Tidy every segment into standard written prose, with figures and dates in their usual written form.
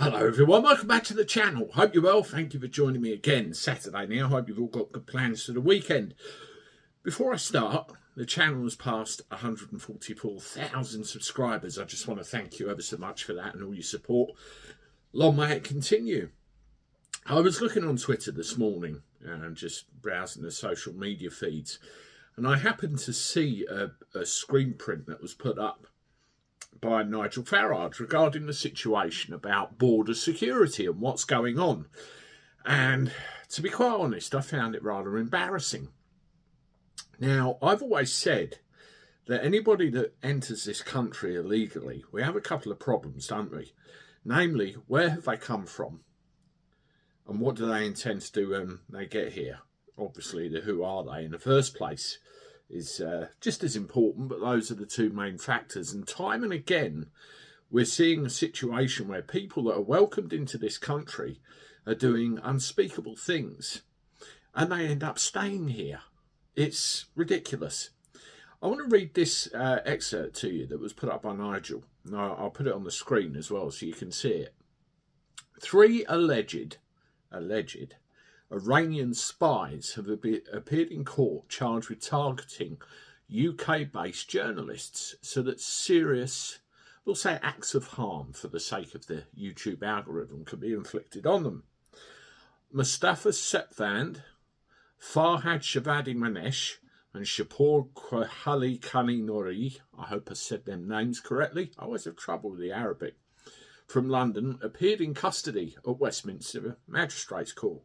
Hello everyone, welcome back to the channel. Hope you're well. Thank you for joining me again. Saturday now. Hope you've all got good plans for the weekend. Before I start, the channel has passed 144,000 subscribers. I just want to thank you ever so much for that and all your support. Long may it continue. I was looking on Twitter this morning and just browsing the social media feeds, and I happened to see a screen print that was put up by Nigel Farage regarding the situation about border security and what's going on. And to be quite honest, I found it rather embarrassing. Now, I've always said that anybody that enters this country illegally, we have a couple of problems, don't we? Namely, where have they come from? And what do they intend to do when they get here? Obviously, the who are they in the first place is just as important, but those are the two main factors. And time and again, we're seeing a situation where people that are welcomed into this country are doing unspeakable things, and they end up staying here. It's ridiculous. I want to read this excerpt to you that was put up by Nigel. I'll put it on the screen as well so you can see it. 3 alleged Iranian spies have appeared in court charged with targeting UK-based journalists so that serious, we'll say acts of harm for the sake of the YouTube algorithm can be inflicted on them. Mustafa Sepvand, Farhad Shavadi Manesh and Shapur Khali Khani Nouri, I hope I said them names correctly, I always have trouble with the Arabic, from London, appeared in custody at Westminster Magistrates Court.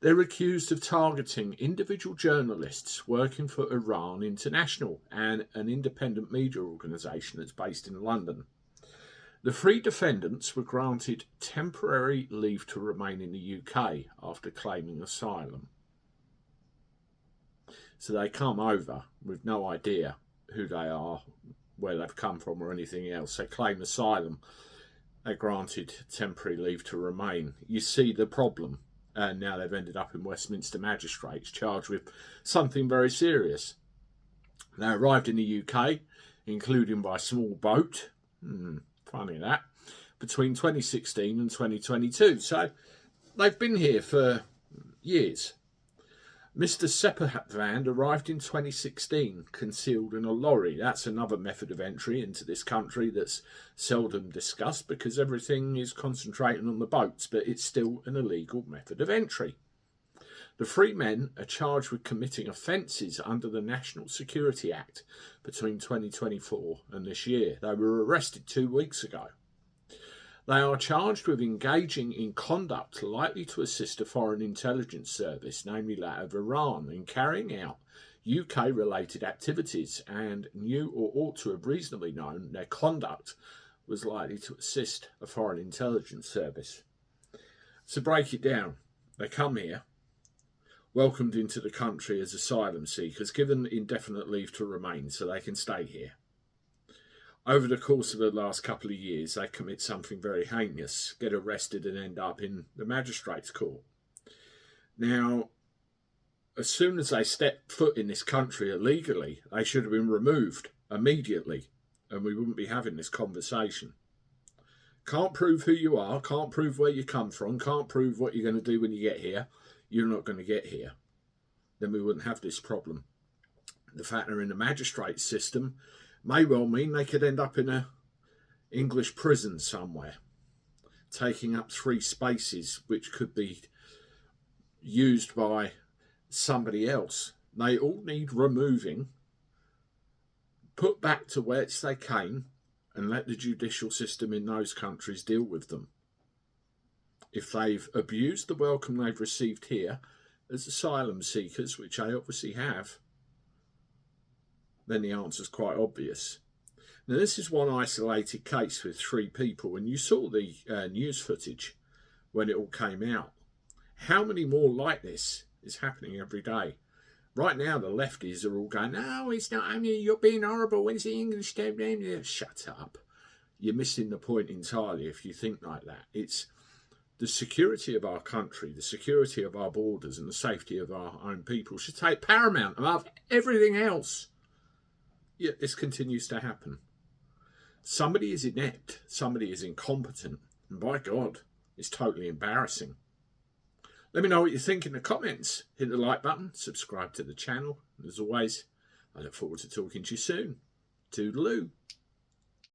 They're accused of targeting individual journalists working for Iran International and an independent media organisation that's based in London. The 3 defendants were granted temporary leave to remain in the UK after claiming asylum. So they come over with no idea who they are, where they've come from or anything else. They claim asylum. They're granted temporary leave to remain. You see the problem. And now they've ended up in Westminster Magistrates, charged with something very serious. They arrived in the UK, including by small boat, funny that, between 2016 and 2022. So they've been here for years. Mr. Sepvand arrived in 2016, concealed in a lorry. That's another method of entry into this country that's seldom discussed because everything is concentrating on the boats, but it's still an illegal method of entry. The 3 men are charged with committing offences under the National Security Act between 2024 and this year. They were arrested 2 weeks ago. They are charged with engaging in conduct likely to assist a foreign intelligence service, namely that of Iran, in carrying out UK-related activities, and knew or ought to have reasonably known their conduct was likely to assist a foreign intelligence service. To break it down, they come here, welcomed into the country as asylum seekers, given indefinite leave to remain so they can stay here. Over the course of the last couple of years, they commit something very heinous, get arrested and end up in the magistrates' court. Now, as soon as they step foot in this country illegally, they should have been removed immediately, and we wouldn't be having this conversation. Can't prove who you are, can't prove where you come from, can't prove what you're going to do when you get here, you're not going to get here. Then we wouldn't have this problem. The fact they're in the magistrates system may well mean they could end up in an English prison somewhere, taking up 3 spaces which could be used by somebody else. They all need removing, put back to whence they came, and let the judicial system in those countries deal with them. If they've abused the welcome they've received here as asylum seekers, which they obviously have, then the answer is quite obvious. Now, this is one isolated case with 3 people, and you saw the news footage when it all came out. How many more like this is happening every day? Right now, the lefties are all going, no, it's not, I mean, you're being horrible, when's the English name? Shut up. You're missing the point entirely if you think like that. It's the security of our country, the security of our borders, and the safety of our own people should take paramount above everything else. Yet this continues to happen. Somebody is inept, somebody is incompetent, And by God, it's totally embarrassing. Let me know what you think in the comments. Hit the like button, subscribe to the channel. And as always, I look forward to talking to you soon. Toodaloo.